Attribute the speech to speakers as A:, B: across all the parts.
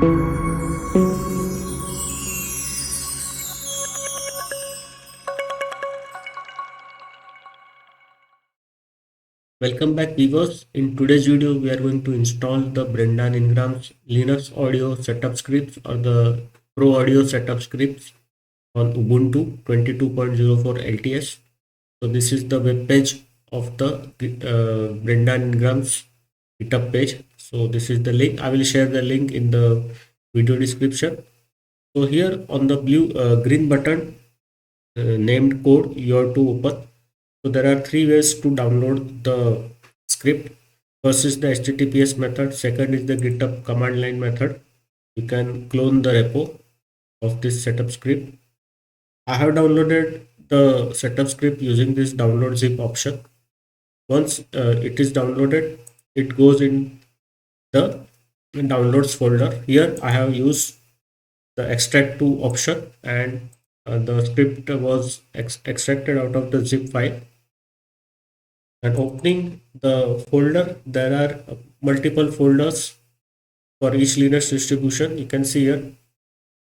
A: Welcome back viewers. In today's video we are going to install the Brendan Ingram's Linux audio setup scripts or the Pro Audio setup scripts on Ubuntu 22.04 LTS. So this is the web page of the Brendan Ingram's GitHub page. So this is the link. I will share the link in the video description. So here on the green button named code you have to open. So there are three ways to download the script. First is the HTTPS method. Second is the GitHub command line method. You can clone the repo of this setup script. I have downloaded the setup script using this download zip option. Once it is downloaded, it goes in the downloads folder. Here I have used the extract to option, and the script was extracted out of the zip file. And opening the folder, there are multiple folders for each Linux distribution. You can see here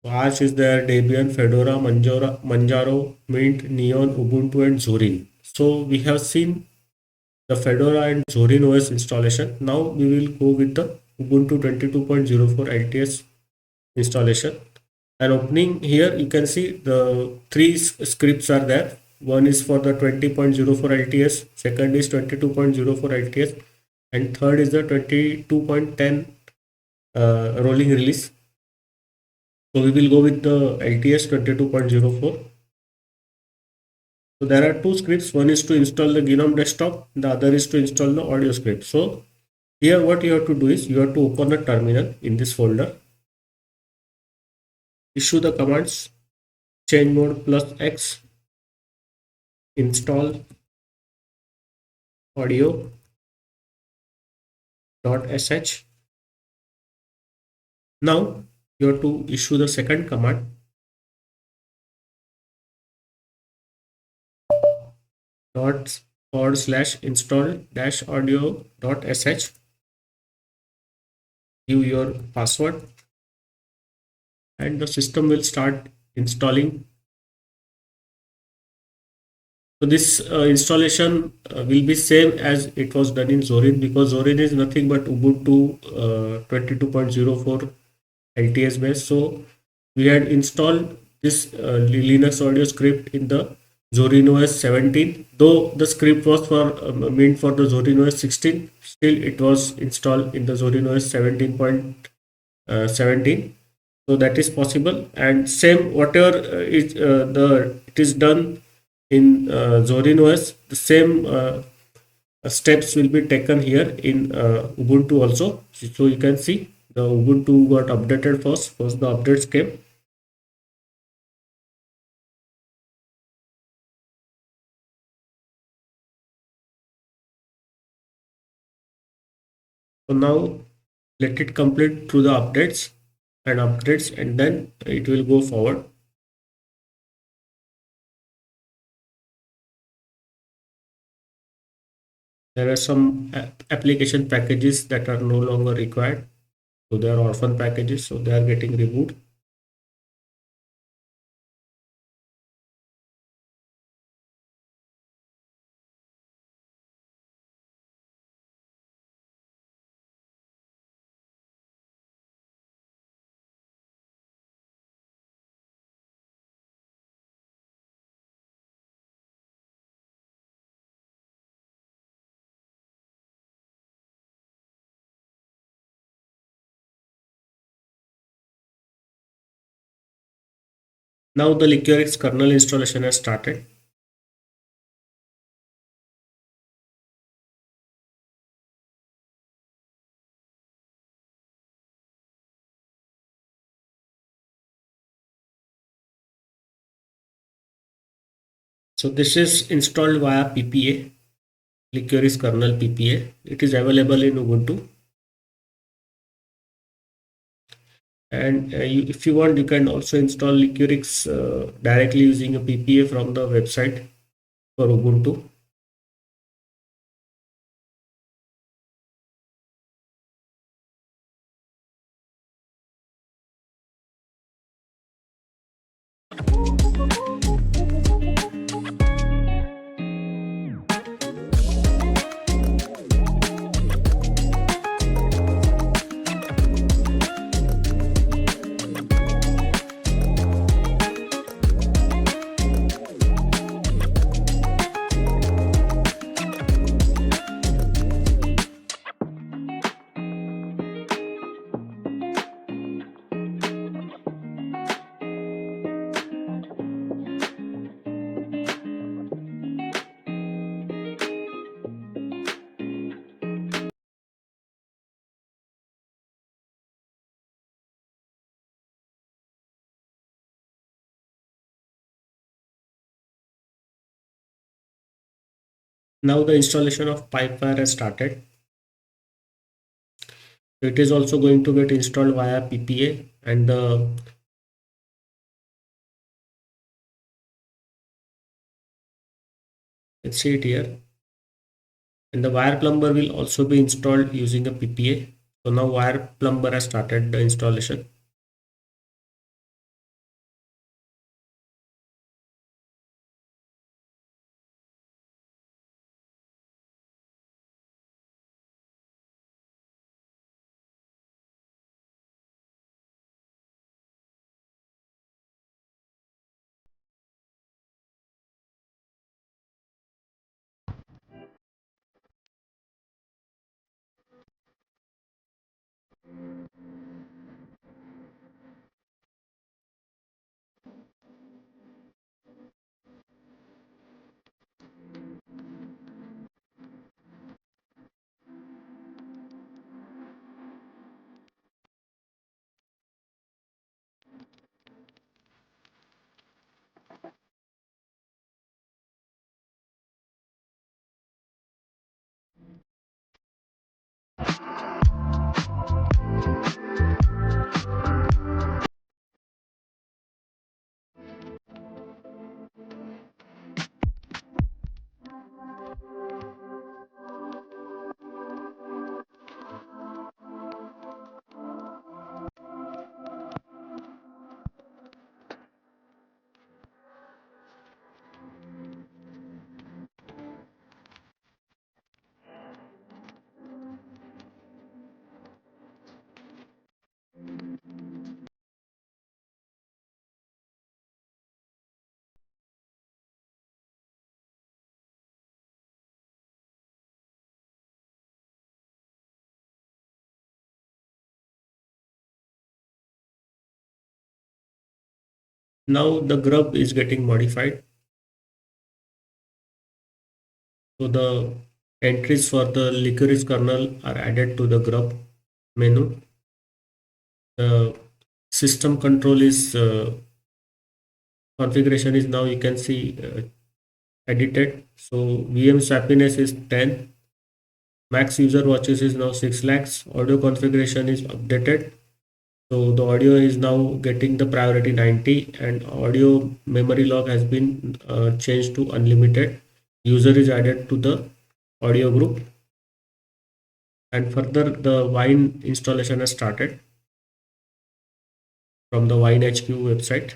A: Arch is there, Debian, Fedora, Manjaro, Mint, Neon, Ubuntu, and Zorin. So we have seen the Fedora and Zorin OS installation. Now we will go with the Ubuntu 22.04 LTS installation. And opening here, you can see the three scripts are there. One is for the 20.04 LTS, second is 22.04 LTS, and third is the 22.10 rolling release. So we will go with the LTS 22.04. So there are two scripts. One is to install the GNOME desktop, the other is to install the audio script. So here what you have to do is you have to open a terminal in this folder, issue the commands chmod +x install audio.sh. Now you have to issue the second command /install audio.sh. Give your password and the system will start installing. So this installation will be same as it was done in Zorin, because Zorin is nothing but Ubuntu 22.04 LTS base. So we had installed this Linux audio script in the Zorin OS 17. Though the script was for meant for the Zorin OS 16, still it was installed in the Zorin OS 17.17. So that is possible, and same whatever it is done in Zorin OS, the same steps will be taken here in Ubuntu also. So you can see the Ubuntu got updated first the updates came. So now let it complete through the updates and upgrades, and then it will go forward. There are some application packages that are no longer required. So they are orphan packages, so they are getting removed. Now the Liquorix kernel installation has started. So this is installed via PPA, Liquorix kernel PPA. It is available in Ubuntu. And if you want, you can also install Liquorix directly using a PPA from the website for Ubuntu. Now the installation of pipewire has started. It is also going to get installed via PPA, and the let's see it here. And the wire plumber will also be installed using a PPA. So now wire plumber has started the installation. Now the grub is getting modified. So the entries for the licorice kernel are added to the grub menu. The system control is configuration is now you can see edited. So VM swappiness is 10. Max user watches is now 6 lakhs. Audio configuration is updated. So the audio is now getting the priority 90, and audio memory log has been changed to unlimited. User is added to the audio group, and further the Wine installation has started from the Wine HQ website.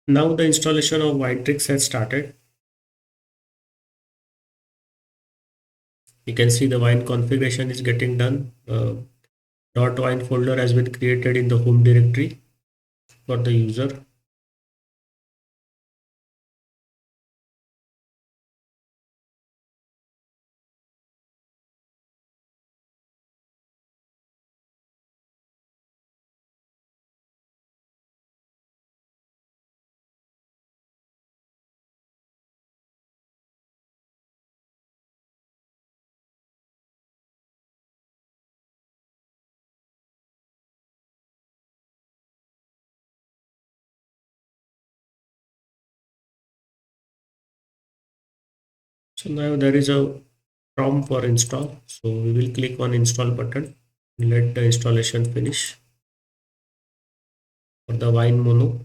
A: Now the installation of Winetrix has started. You can see the wine configuration is getting done. .wine folder has been created in the home directory for the user. So now there is a prompt for install. So we will click on install button. Let the installation finish for the wine mono.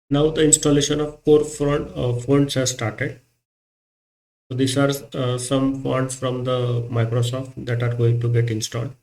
A: Now the installation of core fonts has started. So these are some fonts from the Microsoft that are going to get installed.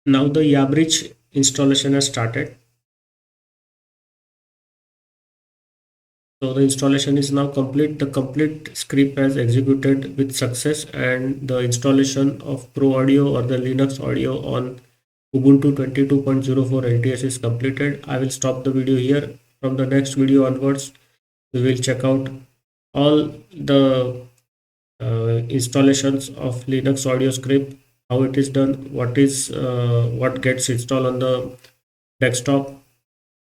A: Now the Yabridge installation has started. So the installation is now complete. The complete script has executed with success, and the installation of Pro Audio or the Linux Audio on Ubuntu 22.04 LTS is completed. I will stop the video here. From the next video onwards, we will check out all the installations of Linux audio script, how it is done, what gets installed on the desktop.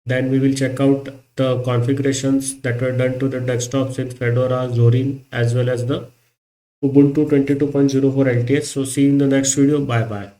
A: Then we will check out the configurations that were done to the desktops with Fedora, Zorin, as well as the Ubuntu 22.04 LTS. So see you in the next video. Bye bye.